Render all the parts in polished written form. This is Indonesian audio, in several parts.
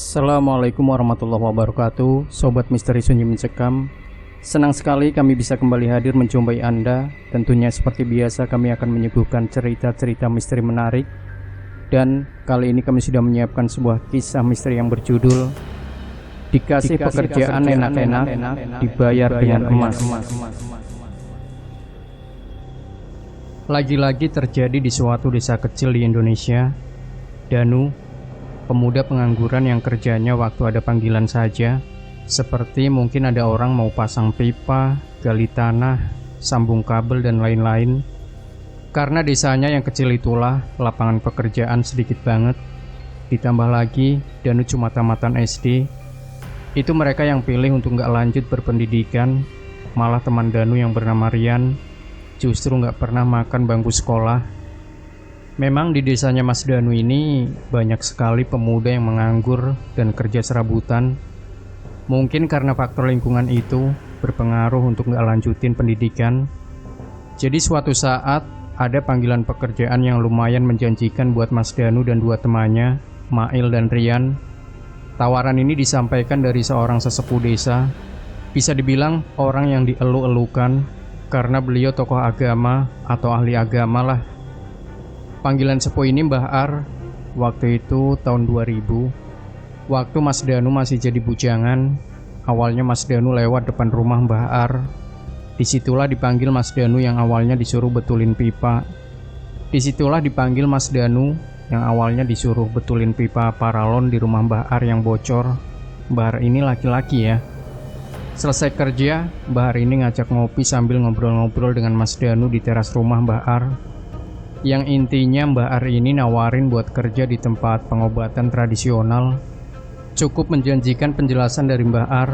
Assalamualaikum warahmatullahi wabarakatuh, Sobat Misteri Sunyi Mencekam. Senang sekali kami bisa kembali hadir menjumpai Anda. Tentunya seperti biasa kami akan menyuguhkan cerita-cerita misteri menarik. Dan kali ini kami sudah menyiapkan sebuah kisah misteri yang berjudul Dikasih pekerjaan enak-enak, dibayar dengan emas. Lagi-lagi terjadi di suatu desa kecil di Indonesia. Danu, pemuda pengangguran yang kerjanya waktu ada panggilan saja, seperti mungkin ada orang mau pasang pipa, gali tanah, sambung kabel dan lain-lain. Karena desanya yang kecil itulah lapangan pekerjaan sedikit banget. Ditambah lagi Danu cuma tamatan SD. Itu mereka yang pilih untuk gak lanjut berpendidikan. Malah teman Danu yang bernama Rian justru gak pernah makan bangku sekolah. Memang di desanya Mas Danu ini banyak sekali pemuda yang menganggur dan kerja serabutan. Mungkin karena faktor lingkungan itu berpengaruh untuk gak lanjutin pendidikan. Jadi suatu saat ada panggilan pekerjaan yang lumayan menjanjikan buat Mas Danu dan dua temannya, Mail dan Rian. Tawaran ini disampaikan dari seorang sesepuh desa. Bisa dibilang orang yang dielu-elukan karena beliau tokoh agama atau ahli agama lah. Panggilan sepuh ini Mbah Ar. Waktu itu tahun 2000. Waktu Mas Danu masih jadi bujangan. Awalnya Mas Danu lewat depan rumah Mbah Ar. Disitulah dipanggil Mas Danu yang awalnya disuruh betulin pipa. Disitulah dipanggil Mas Danu yang awalnya disuruh betulin pipa paralon di rumah Mbah Ar yang bocor. Mbah Ar ini laki-laki ya. Selesai kerja, Mbah Ar ini ngajak ngopi sambil ngobrol-ngobrol dengan Mas Danu di teras rumah Mbah Ar. Yang intinya Mbah Ar ini nawarin buat kerja di tempat pengobatan tradisional. Cukup menjanjikan penjelasan dari Mbah Ar,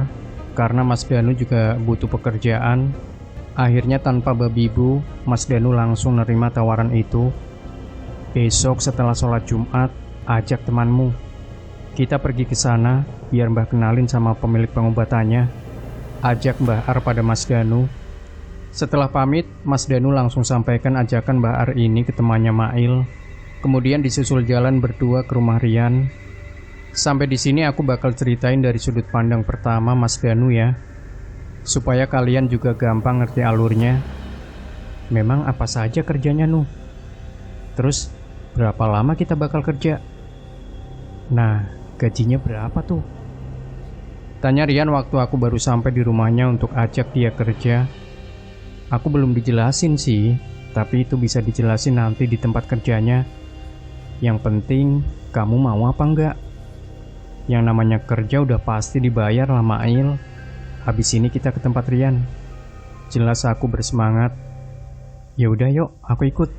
karena Mas Danu juga butuh pekerjaan. Akhirnya tanpa babi bu, Mas Danu langsung nerima tawaran itu. Besok setelah sholat Jumat, ajak temanmu. Kita pergi ke sana, biar Mbah kenalin sama pemilik pengobatannya. Ajak Mbah Ar pada Mas Danu. Setelah pamit, Mas Danu langsung sampaikan ajakan Mbah Ar ini ke temannya Mail. Kemudian disusul jalan berdua ke rumah Rian. Sampai di sini aku bakal ceritain dari sudut pandang pertama Mas Danu ya, supaya kalian juga gampang ngerti alurnya. Memang apa saja kerjanya Nu? Terus berapa lama kita bakal kerja? Nah, gajinya berapa tuh? Tanya Rian waktu aku baru sampai di rumahnya untuk ajak dia kerja. Aku belum dijelasin sih, tapi itu bisa dijelasin nanti di tempat kerjanya. Yang penting, kamu mau apa enggak? Yang namanya kerja udah pasti dibayar lah Mail. Habis ini kita ke tempat Rian. Jelas aku bersemangat. Ya udah yuk, aku ikut.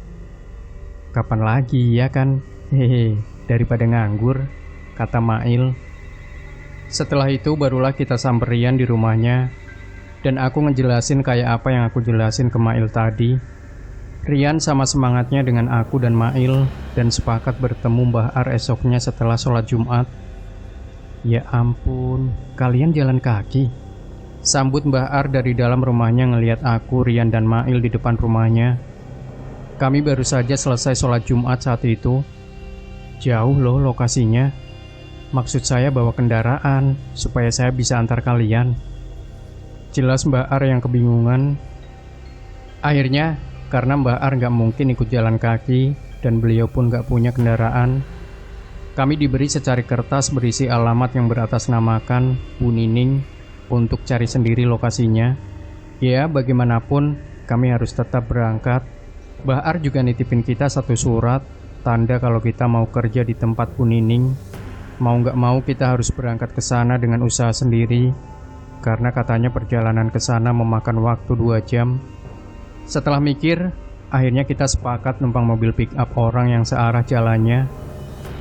Kapan lagi ya kan? Hehe, daripada nganggur, kata Mail. Setelah itu barulah kita samper Rian di rumahnya. Dan aku ngejelasin kayak apa yang aku jelasin ke Mail tadi. Rian sama semangatnya dengan aku dan Mail, dan sepakat bertemu Mbah Ar esoknya setelah sholat Jumat. Ya ampun, kalian jalan kaki? Sambut Mbah Ar dari dalam rumahnya ngelihat aku, Rian dan Mail di depan rumahnya. Kami baru saja selesai sholat Jumat saat itu. Jauh loh lokasinya. Maksud saya bawa kendaraan, supaya saya bisa antar kalian. Jelas Mbah Ar yang kebingungan. Akhirnya, karena Mbah Ar gak mungkin ikut jalan kaki, dan beliau pun gak punya kendaraan, kami diberi secari kertas berisi alamat yang beratasnamakan Bu Nining untuk cari sendiri lokasinya. Ya, bagaimanapun, kami harus tetap berangkat. Mbah Ar juga nitipin kita satu surat, tanda kalau kita mau kerja di tempat Bu Nining. Mau gak mau kita harus berangkat ke sana dengan usaha sendiri. Karena katanya perjalanan ke sana memakan waktu 2 jam. Setelah mikir, akhirnya kita sepakat numpang mobil pick up orang yang searah jalannya.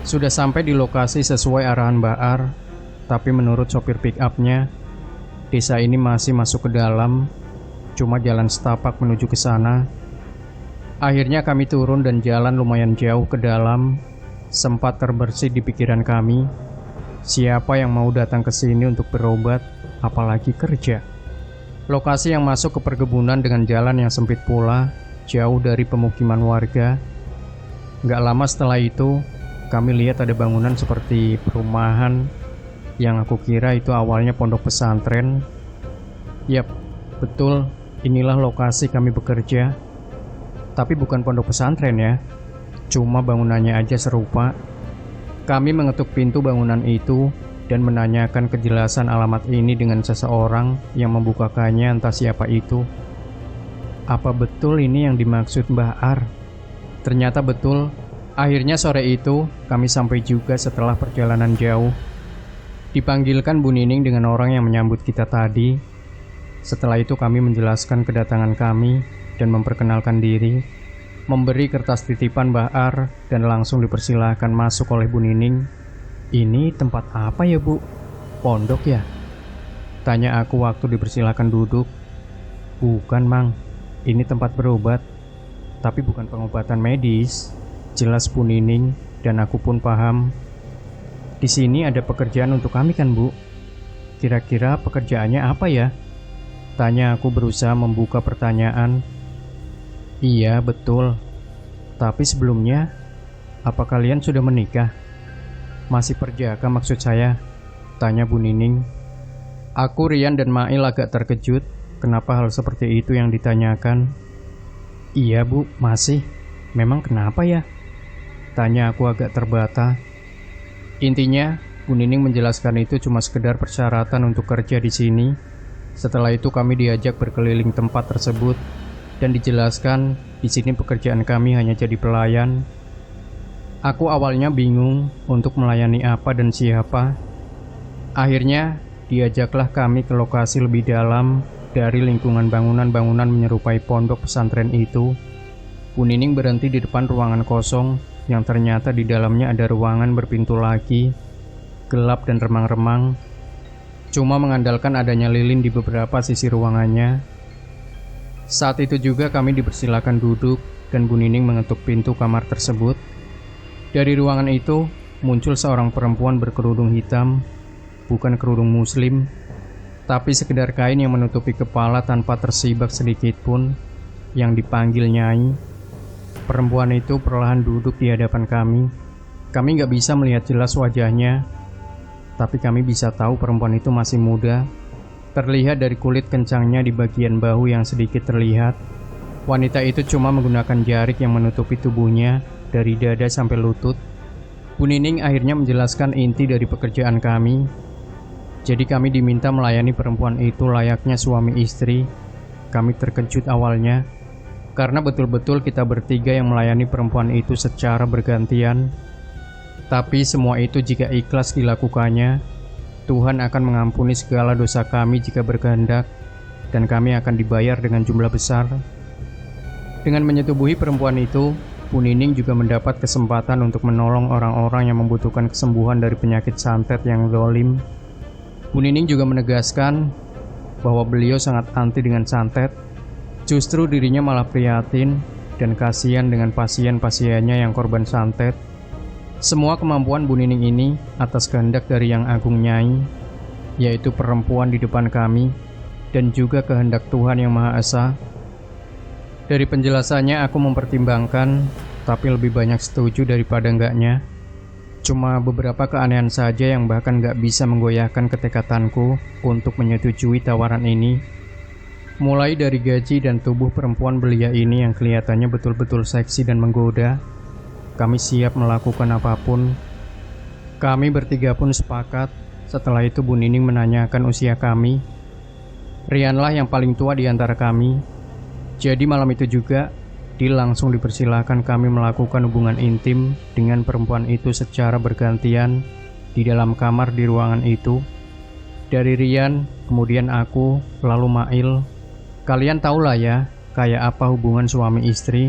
Sudah sampai di lokasi sesuai arahan Mbah Ar, tapi menurut sopir pick up-nya, desa ini masih masuk ke dalam, cuma jalan setapak menuju ke sana. Akhirnya kami turun dan jalan lumayan jauh ke dalam. Sempat terbersit di pikiran kami, siapa yang mau datang ke sini untuk berobat, apalagi kerja. Lokasi yang masuk ke perkebunan dengan jalan yang sempit pula, jauh dari pemukiman warga. Gak lama setelah itu, kami lihat ada bangunan seperti perumahan Yang aku kira itu awalnya pondok pesantren. Yap, betul, inilah lokasi kami bekerja. Tapi bukan pondok pesantren ya, cuma bangunannya aja serupa. Kami mengetuk pintu bangunan itu dan menanyakan kejelasan alamat ini dengan seseorang yang membukakannya, entah siapa itu. Apa betul ini yang dimaksud Mbah Ar? Ternyata betul. Akhirnya sore itu kami sampai juga setelah perjalanan jauh. Dipanggilkan Bu Nining dengan orang yang menyambut kita tadi. Setelah itu kami menjelaskan kedatangan kami dan memperkenalkan diri, memberi kertas titipan Mbah Ar, dan langsung dipersilahkan masuk oleh Bu Nining. Ini tempat apa ya Bu? Pondok ya? Tanya aku waktu dipersilahkan duduk. Bukan Mang, ini tempat berobat, tapi bukan pengobatan medis. Jelas Bu Nining, dan aku pun paham. Di sini ada pekerjaan untuk kami kan Bu? Kira-kira pekerjaannya apa ya? Tanya aku berusaha membuka pertanyaan. Iya betul, tapi sebelumnya, apa kalian sudah menikah? Masih perjaka maksud saya? Tanya Bu Nining. Aku, Rian, dan Mail agak terkejut. Kenapa hal seperti itu yang ditanyakan? Iya Bu, masih. Memang kenapa ya? Tanya aku agak terbata. Intinya, Bu Nining menjelaskan itu cuma sekedar persyaratan untuk kerja di sini. Setelah itu kami diajak berkeliling tempat tersebut dan dijelaskan di sini pekerjaan kami hanya jadi pelayan. Aku awalnya bingung untuk melayani apa dan siapa. Akhirnya diajaklah kami ke lokasi lebih dalam dari lingkungan bangunan-bangunan menyerupai pondok pesantren itu. Bu Nining berhenti di depan ruangan kosong yang ternyata di dalamnya ada ruangan berpintu lagi, gelap dan remang-remang. Cuma mengandalkan adanya lilin di beberapa sisi ruangannya. Saat itu juga kami dipersilakan duduk dan Bu Nining mengetuk pintu kamar tersebut. Dari ruangan itu muncul seorang perempuan berkerudung hitam, bukan kerudung muslim, tapi sekedar kain yang menutupi kepala tanpa tersibak sedikit pun, yang dipanggil Nyai. Perempuan itu perlahan duduk di hadapan kami. Kami gak bisa melihat jelas wajahnya, tapi kami bisa tahu perempuan itu masih muda. Terlihat dari kulit kencangnya di bagian bahu yang sedikit terlihat. Wanita itu cuma menggunakan jarik yang menutupi tubuhnya dari dada sampai lutut. Bu Nining akhirnya menjelaskan inti dari pekerjaan kami. Jadi kami diminta melayani perempuan itu layaknya suami istri. Kami terkejut awalnya, karena betul-betul kita bertiga yang melayani perempuan itu secara bergantian. Tapi semua itu jika ikhlas dilakukannya, Tuhan akan mengampuni segala dosa kami jika berkehendak, dan kami akan dibayar dengan jumlah besar. Dengan menyetubuhi perempuan itu, Bu Nining juga mendapat kesempatan untuk menolong orang-orang yang membutuhkan kesembuhan dari penyakit santet yang zalim. Bu Nining juga menegaskan bahwa beliau sangat anti dengan santet. Justru dirinya malah prihatin dan kasihan dengan pasien-pasiennya yang korban santet. Semua kemampuan Bu Nining ini atas kehendak dari Yang Agung Nyai, yaitu perempuan di depan kami, dan juga kehendak Tuhan Yang Maha Esa. Dari penjelasannya aku mempertimbangkan, tapi lebih banyak setuju daripada enggaknya. Cuma beberapa keanehan saja yang bahkan gak bisa menggoyahkan ketekatanku untuk menyetujui tawaran ini. Mulai dari gaji dan tubuh perempuan belia ini yang kelihatannya betul-betul seksi dan menggoda. Kami siap melakukan apapun. Kami bertiga pun sepakat. Setelah itu Bu Nining menanyakan usia kami. Rianlah yang paling tua di antara kami. Jadi malam itu juga, langsung dipersilahkan kami melakukan hubungan intim dengan perempuan itu secara bergantian di dalam kamar di ruangan itu. Dari Rian, kemudian aku, lalu Mail. Kalian tahulah ya, kayak apa hubungan suami istri.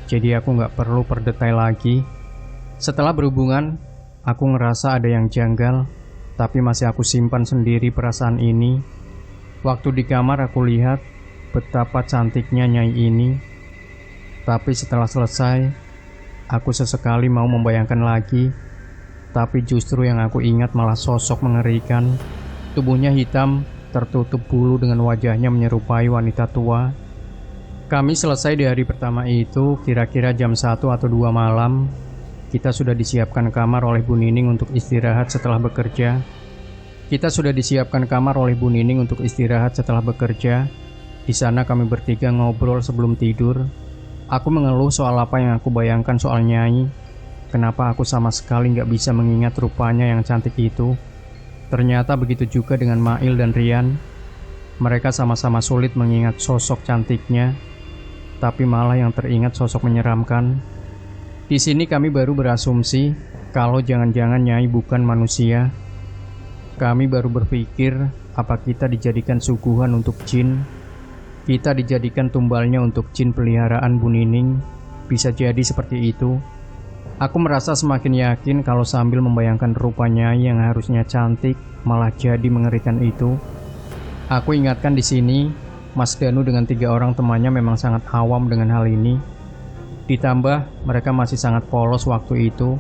Jadi aku gak perlu perdetail lagi. Setelah berhubungan, aku ngerasa ada yang janggal, tapi masih aku simpan sendiri perasaan ini. Waktu di kamar aku lihat betapa cantiknya Nyai ini. Tapi setelah selesai, aku sesekali mau membayangkan lagi. Tapi justru yang aku ingat malah sosok mengerikan. Tubuhnya hitam, tertutup bulu dengan wajahnya menyerupai wanita tua. Kami selesai di hari pertama itu kira-kira jam 1 atau 2 malam. Kita sudah disiapkan kamar oleh Bu Nining untuk istirahat setelah bekerja. Kita sudah disiapkan kamar oleh Bu Nining untuk istirahat setelah bekerja. Di sana kami bertiga ngobrol sebelum tidur. Aku mengeluh soal apa yang aku bayangkan soal Nyai. Kenapa aku sama sekali nggak bisa mengingat rupanya yang cantik itu. Ternyata begitu juga dengan Mail dan Rian. Mereka sama-sama sulit mengingat sosok cantiknya, tapi malah yang teringat sosok menyeramkan. Di sini kami baru berasumsi kalau jangan-jangan Nyai bukan manusia. Kami baru berpikir apa kita dijadikan suguhan untuk jin. Kita dijadikan tumbalnya untuk jin peliharaan Bu Nining. Bisa jadi seperti itu. Aku merasa semakin yakin kalau sambil membayangkan rupa Nyai yang harusnya cantik malah jadi mengerikan itu. Aku ingatkan di sini, Mas Danu dengan 3 orang temannya memang sangat awam dengan hal ini. Ditambah mereka masih sangat polos waktu itu.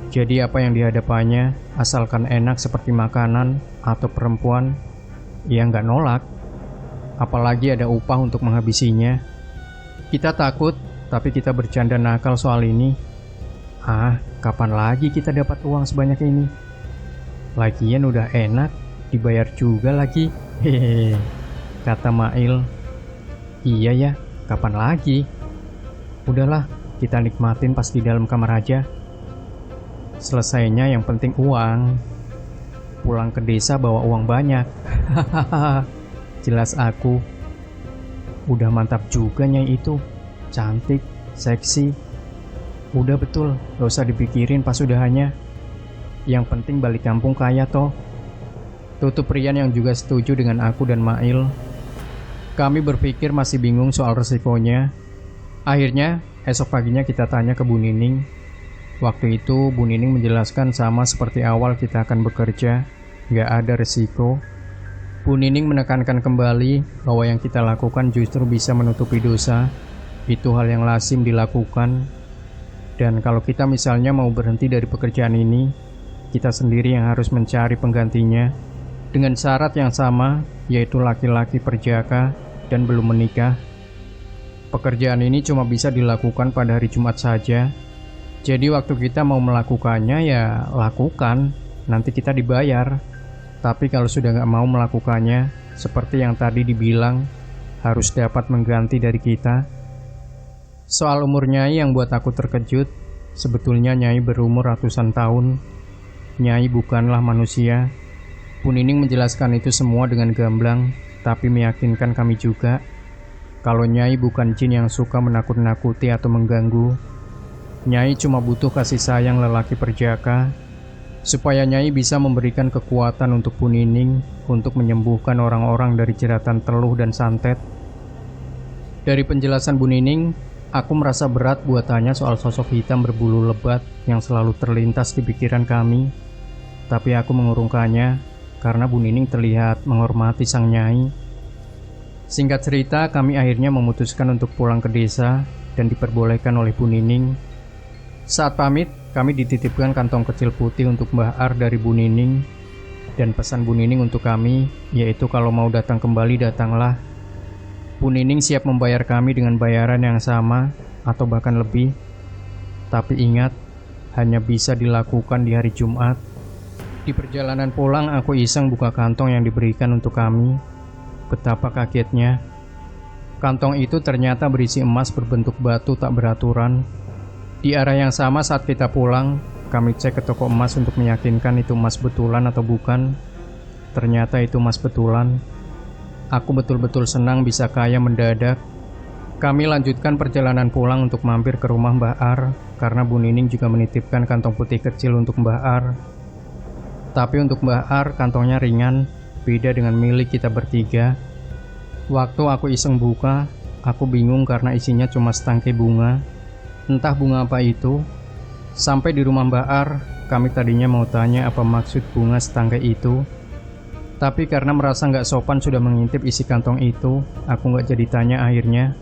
Jadi apa yang dihadapannya, asalkan enak seperti makanan atau perempuan, ya nggak nolak. Apalagi ada upah untuk menghabisinya. Kita takut, tapi kita bercanda nakal soal ini. Kapan lagi kita dapat uang sebanyak ini? Lagian udah enak, dibayar juga lagi. Hehehe, kata Mail. Iya ya, kapan lagi? Udahlah, kita nikmatin pas di dalam kamar aja. Selesainya yang penting uang. Pulang ke desa bawa uang banyak. Jelas aku. Udah mantap juga Nyai itu. Cantik, seksi. Udah betul, gak usah dipikirin pas udahannya. Yang penting balik kampung kaya toh. Tutup Rian yang juga setuju dengan aku dan Mail. Kami berpikir masih bingung soal resikonya. Akhirnya, esok paginya kita tanya ke Bu Nining. Waktu itu Bu Nining menjelaskan sama seperti awal kita akan bekerja, gak ada resiko. Bu Nining menekankan kembali bahwa yang kita lakukan justru bisa menutupi dosa. Itu hal yang lazim dilakukan. Dan kalau kita misalnya mau berhenti dari pekerjaan ini, kita sendiri yang harus mencari penggantinya. Dengan syarat yang sama, yaitu laki-laki perjaka dan belum menikah. Pekerjaan ini cuma bisa dilakukan pada hari Jumat saja. Jadi waktu kita mau melakukannya ya lakukan, nanti kita dibayar. Tapi kalau sudah nggak mau melakukannya, seperti yang tadi dibilang, harus dapat mengganti dari kita. Soal umur Nyai yang buat aku terkejut, sebetulnya Nyai berumur ratusan tahun. Nyai bukanlah manusia. Bu Nining menjelaskan itu semua dengan gamblang, tapi meyakinkan kami juga kalau Nyai bukan jin yang suka menakut-nakuti atau mengganggu. Nyai cuma butuh kasih sayang lelaki perjaka, supaya Nyai bisa memberikan kekuatan untuk Bu Nining untuk menyembuhkan orang-orang dari jeratan teluh dan santet. Dari penjelasan Bu Nining, aku merasa berat buat tanya soal sosok hitam berbulu lebat yang selalu terlintas di pikiran kami. Tapi aku mengurungkannya karena Bu Nining terlihat menghormati sang Nyai. Singkat cerita, kami akhirnya memutuskan untuk pulang ke desa dan diperbolehkan oleh Bu Nining. Saat pamit, kami dititipkan kantong kecil putih untuk Mbah Ar dari Bu Nining. Dan pesan Bu Nining untuk kami, yaitu kalau mau datang kembali datanglah. Bu Nining siap membayar kami dengan bayaran yang sama atau bahkan lebih. Tapi ingat, hanya bisa dilakukan di hari Jumat. Di perjalanan pulang, aku iseng buka kantong yang diberikan untuk kami. Betapa kagetnya. Kantong itu ternyata berisi emas berbentuk batu tak beraturan. Di arah yang sama saat kita pulang, kami cek ke toko emas untuk meyakinkan itu emas betulan atau bukan. Ternyata itu emas betulan. Aku betul-betul senang bisa kaya mendadak. Kami lanjutkan perjalanan pulang untuk mampir ke rumah Mbah Ar, karena Bu Nining juga menitipkan kantong putih kecil untuk Mbah Ar. Tapi untuk Mbah Ar, kantongnya ringan, beda dengan milik kita bertiga. Waktu aku iseng buka, aku bingung karena isinya cuma setangkai bunga. Entah bunga apa itu. Sampai di rumah Mbak Ar, kami tadinya mau tanya apa maksud bunga setangkai itu. Tapi karena merasa nggak sopan sudah mengintip isi kantong itu, aku nggak jadi tanya akhirnya.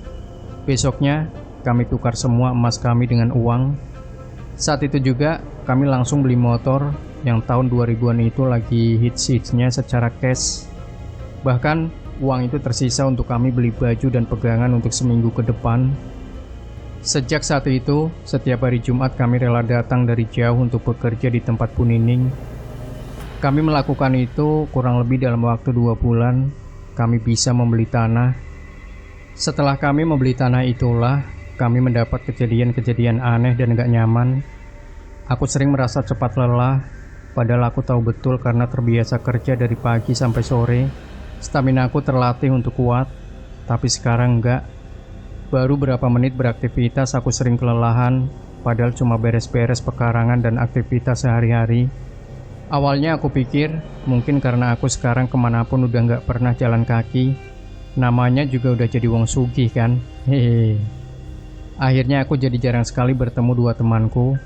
Besoknya, kami tukar semua emas kami dengan uang. Saat itu juga, kami langsung beli motor yang tahun 2000-an itu lagi hits-hitsnya secara cash. Bahkan, uang itu tersisa untuk kami beli baju dan pegangan untuk seminggu ke depan. Sejak saat itu, setiap hari Jumat kami rela datang dari jauh untuk bekerja di tempat Bu Nining. Kami melakukan itu kurang lebih dalam waktu 2 bulan. Kami bisa membeli tanah. Setelah kami membeli tanah itulah kami mendapat kejadian-kejadian aneh dan gak nyaman. Aku sering merasa cepat lelah, padahal aku tahu betul karena terbiasa kerja dari pagi sampai sore. Stamina aku terlatih untuk kuat, tapi sekarang enggak. Baru berapa menit beraktivitas aku sering kelelahan, padahal cuma beres-beres pekarangan dan aktivitas sehari-hari. Awalnya aku pikir mungkin karena aku sekarang kemanapun udah nggak pernah jalan kaki. Namanya juga udah jadi wong sugih kan. Hehe. Akhirnya aku jadi jarang sekali bertemu 2 temanku.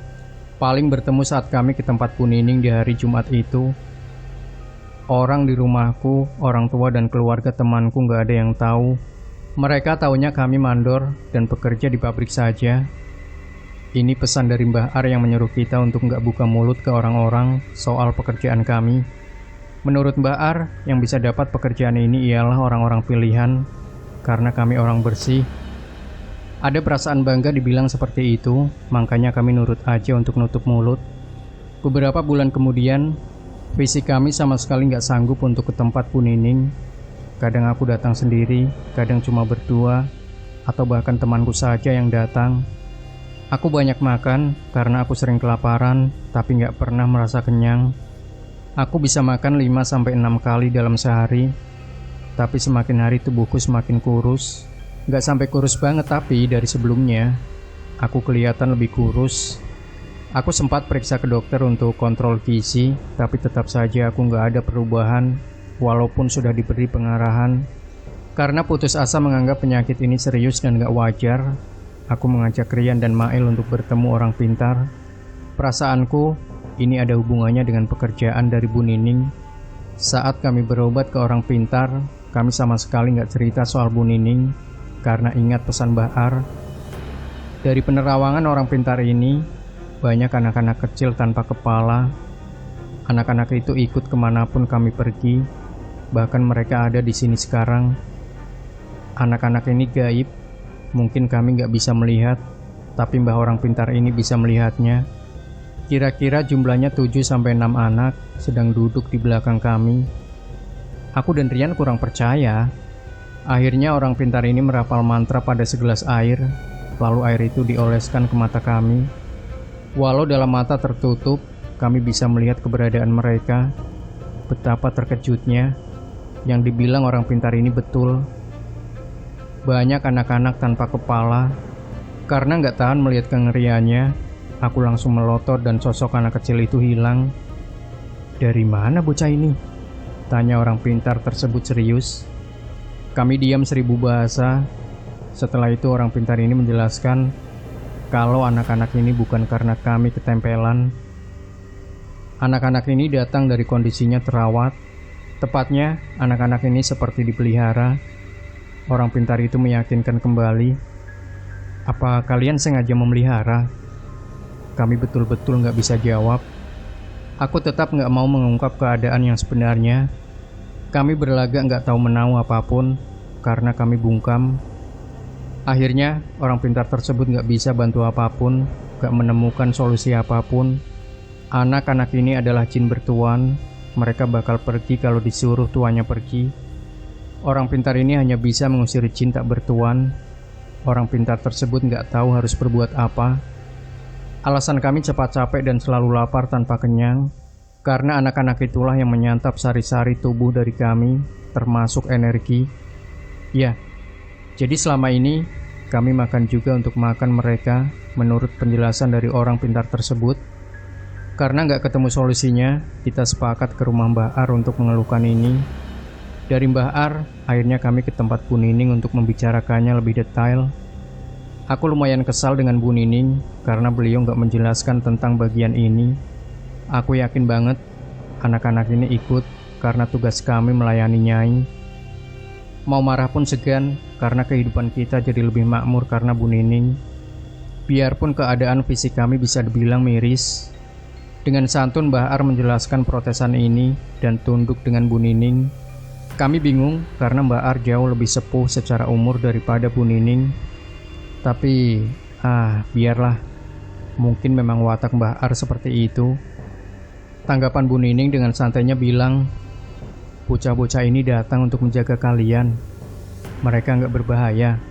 Paling bertemu saat kami ke tempat Bu Nining di hari Jumat itu. Orang di rumahku, orang tua dan keluarga temanku nggak ada yang tahu. Mereka taunya kami mandor dan bekerja di pabrik saja. Ini pesan dari Mbah Ar yang menyuruh kita untuk nggak buka mulut ke orang-orang soal pekerjaan kami. Menurut Mbah Ar, yang bisa dapat pekerjaan ini ialah orang-orang pilihan, karena kami orang bersih. Ada perasaan bangga dibilang seperti itu, makanya kami nurut aja untuk nutup mulut. Beberapa bulan kemudian, fisik kami sama sekali nggak sanggup untuk ke tempat Bu Nining. Kadang aku datang sendiri, kadang cuma berdua, atau bahkan temanku saja yang datang. Aku banyak makan karena aku sering kelaparan, tapi nggak pernah merasa kenyang. Aku bisa makan 5-6 kali dalam sehari, tapi semakin hari tubuhku semakin kurus. Nggak sampai kurus banget, tapi dari sebelumnya, aku kelihatan lebih kurus. Aku sempat periksa ke dokter untuk kontrol gizi, tapi tetap saja aku nggak ada perubahan, walaupun sudah diberi pengarahan. Karena putus asa menganggap penyakit ini serius dan nggak wajar, aku mengajak Rian dan Mail untuk bertemu orang pintar. Perasaanku, ini ada hubungannya dengan pekerjaan dari Bu Nining. Saat kami berobat ke orang pintar, kami sama sekali nggak cerita soal Bu Nining, karena ingat pesan Mbah Ar. Dari penerawangan orang pintar ini, banyak anak-anak kecil tanpa kepala. Anak-anak itu ikut kemanapun kami pergi, bahkan mereka ada di sini sekarang. Anak-anak ini gaib. Mungkin kami nggak bisa melihat, tapi Mbah orang pintar ini bisa melihatnya. Kira-kira jumlahnya 7-6 anak sedang duduk di belakang kami. Aku dan Rian kurang percaya. Akhirnya orang pintar ini merapal mantra pada segelas air, lalu air itu dioleskan ke mata kami. Walau dalam mata tertutup, kami bisa melihat keberadaan mereka. Betapa terkejutnya, yang dibilang orang pintar ini betul. Banyak anak-anak tanpa kepala. Karena nggak tahan melihat kengeriannya, aku langsung melotot dan sosok anak kecil itu hilang. Dari mana bocah ini? Tanya orang pintar tersebut serius. Kami diam 1000 bahasa. Setelah itu orang pintar ini menjelaskan kalau anak-anak ini bukan karena kami ketempelan. Anak-anak ini datang dari kondisinya terawat. Tepatnya, anak-anak ini seperti dipelihara. Orang pintar itu meyakinkan kembali. Apa kalian sengaja memelihara? Kami betul-betul nggak bisa jawab. Aku tetap nggak mau mengungkap keadaan yang sebenarnya. Kami berlagak nggak tahu menahu apapun, karena kami bungkam. Akhirnya, orang pintar tersebut nggak bisa bantu apapun, nggak menemukan solusi apapun. Anak-anak ini adalah jin bertuan. Mereka bakal pergi kalau disuruh tuannya pergi. Orang pintar ini hanya bisa mengusir jin tak bertuan. Orang pintar tersebut nggak tahu harus berbuat apa. Alasan kami cepat capek dan selalu lapar tanpa kenyang, karena anak-anak itulah yang menyantap sari-sari tubuh dari kami, termasuk energi. Ya, jadi selama ini kami makan juga untuk makan mereka, menurut penjelasan dari orang pintar tersebut. Karena nggak ketemu solusinya, kita sepakat ke rumah Mbah Ar untuk mengeluhkan ini. Dari Mbah Ar, akhirnya kami ke tempat Bu Nining untuk membicarakannya lebih detail. Aku lumayan kesal dengan Bu Nining karena beliau nggak menjelaskan tentang bagian ini. Aku yakin banget anak-anak ini ikut karena tugas kami melayani Nyai. Mau marah pun segan karena kehidupan kita jadi lebih makmur karena Bu Nining. Biarpun keadaan fisik kami bisa dibilang miris. Dengan santun Mbah Ar menjelaskan protesan ini dan tunduk dengan Bu Nining. Kami bingung karena Mbah Ar jauh lebih sepuh secara umur daripada Bu Nining. Tapi, biarlah. Mungkin memang watak Mbah Ar seperti itu. Tanggapan Bu Nining dengan santainya bilang, bocah-bocah ini datang untuk menjaga kalian. Mereka nggak berbahaya.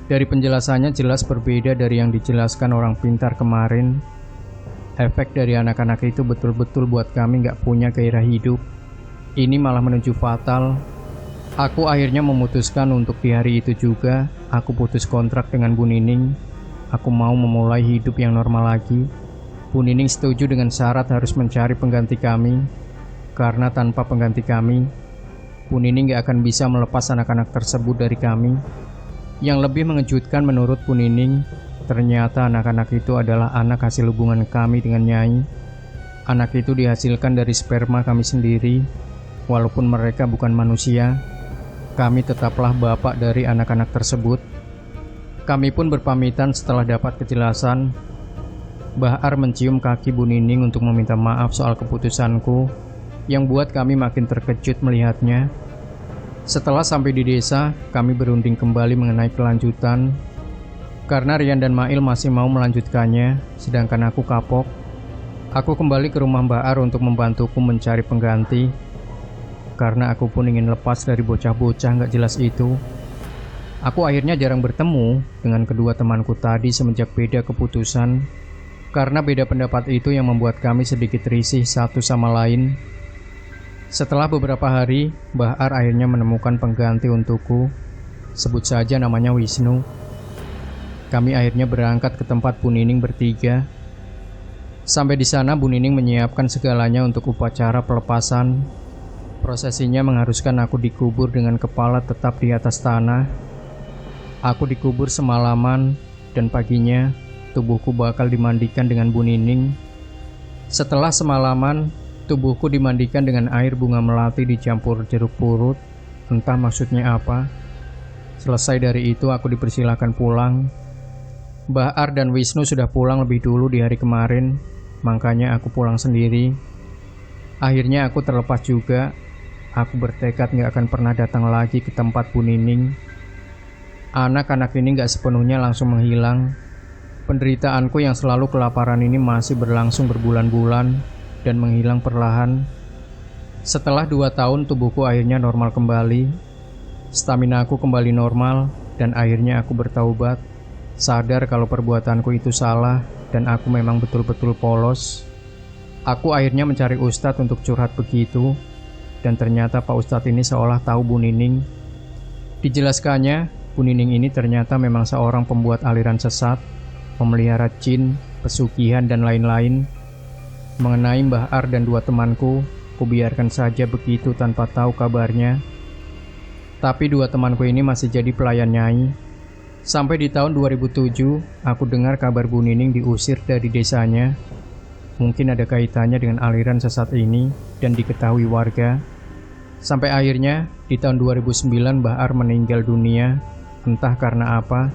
Dari penjelasannya jelas berbeda dari yang dijelaskan orang pintar kemarin. Efek dari anak-anak itu betul-betul buat kami nggak punya gairah hidup. Ini malah menuju fatal. Aku akhirnya memutuskan untuk di hari itu juga aku putus kontrak dengan Bu Nining. Aku mau memulai hidup yang normal lagi. Bu Nining setuju dengan syarat harus mencari pengganti kami. Karena tanpa pengganti kami, Bu Nining gak akan bisa melepas anak-anak tersebut dari kami. Yang lebih mengejutkan menurut Bu Nining, ternyata anak-anak itu adalah anak hasil hubungan kami dengan Nyai. Anak itu dihasilkan dari sperma kami sendiri. Walaupun mereka bukan manusia, kami tetaplah bapak dari anak-anak tersebut. Kami pun berpamitan setelah dapat kejelasan. Mbah Ar mencium kaki Bu Nining untuk meminta maaf soal keputusanku, yang buat kami makin terkejut melihatnya. Setelah sampai di desa, kami berunding kembali mengenai kelanjutan. Karena Rian dan Mail masih mau melanjutkannya, sedangkan aku kapok. Aku kembali ke rumah Mbah Ar untuk membantuku mencari pengganti. Karena aku pun ingin lepas dari bocah-bocah gak jelas itu. Aku akhirnya jarang bertemu dengan kedua temanku tadi semenjak beda keputusan. Karena beda pendapat itu yang membuat kami sedikit risih satu sama lain. Setelah beberapa hari, Mbah Ar akhirnya menemukan pengganti untukku. Sebut saja namanya Wisnu. Kami akhirnya berangkat ke tempat Bu Nining bertiga. Sampai di sana Bu Nining menyiapkan segalanya untuk upacara pelepasan. Prosesinya mengharuskan aku dikubur dengan kepala tetap di atas tanah. Aku dikubur semalaman dan paginya tubuhku bakal dimandikan dengan Bu Nining. Setelah semalaman, tubuhku dimandikan dengan air bunga melati dicampur jeruk purut. Entah maksudnya apa. Selesai dari itu aku dipersilakan pulang. Mbah Ar dan Wisnu sudah pulang lebih dulu di hari kemarin, makanya aku pulang sendiri. Akhirnya aku terlepas juga. Aku bertekad gak akan pernah datang lagi ke tempat Bu Nining. Anak-anak ini gak sepenuhnya langsung menghilang. Penderitaanku yang selalu kelaparan ini masih berlangsung berbulan-bulan dan menghilang perlahan. Setelah 2 tahun tubuhku akhirnya normal kembali. Stamina aku kembali normal dan akhirnya aku bertaubat. Sadar kalau perbuatanku itu salah dan aku memang betul-betul polos. Aku akhirnya mencari ustadz untuk curhat begitu. Dan ternyata Pak Ustadz ini seolah tahu Bu Nining. Dijelaskannya, Bu Nining ini ternyata memang seorang pembuat aliran sesat, memelihara jin, pesugihan dan lain-lain. Mengenai Mbah Ar dan 2 temanku, kubiarkan saja begitu tanpa tahu kabarnya. Tapi 2 temanku ini masih jadi pelayan Nyai. Sampai di tahun 2007, aku dengar kabar Bu Nining diusir dari desanya. Mungkin ada kaitannya dengan aliran sesat ini dan diketahui warga. Sampai akhirnya di tahun 2009 Mbah Ar meninggal dunia, entah karena apa.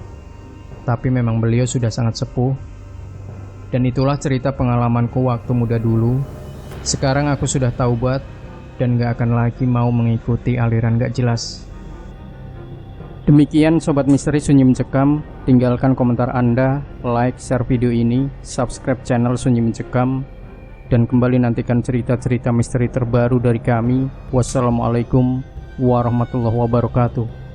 Tapi memang beliau sudah sangat sepuh. Dan itulah cerita pengalamanku waktu muda dulu. Sekarang aku sudah taubat dan gak akan lagi mau mengikuti aliran gak jelas. Demikian Sobat Misteri Sunyi Mencekam. Tinggalkan komentar Anda, like, share video ini, subscribe channel Sunyi Mencekam, dan kembali nantikan cerita-cerita misteri terbaru dari kami. Wassalamualaikum warahmatullahi wabarakatuh.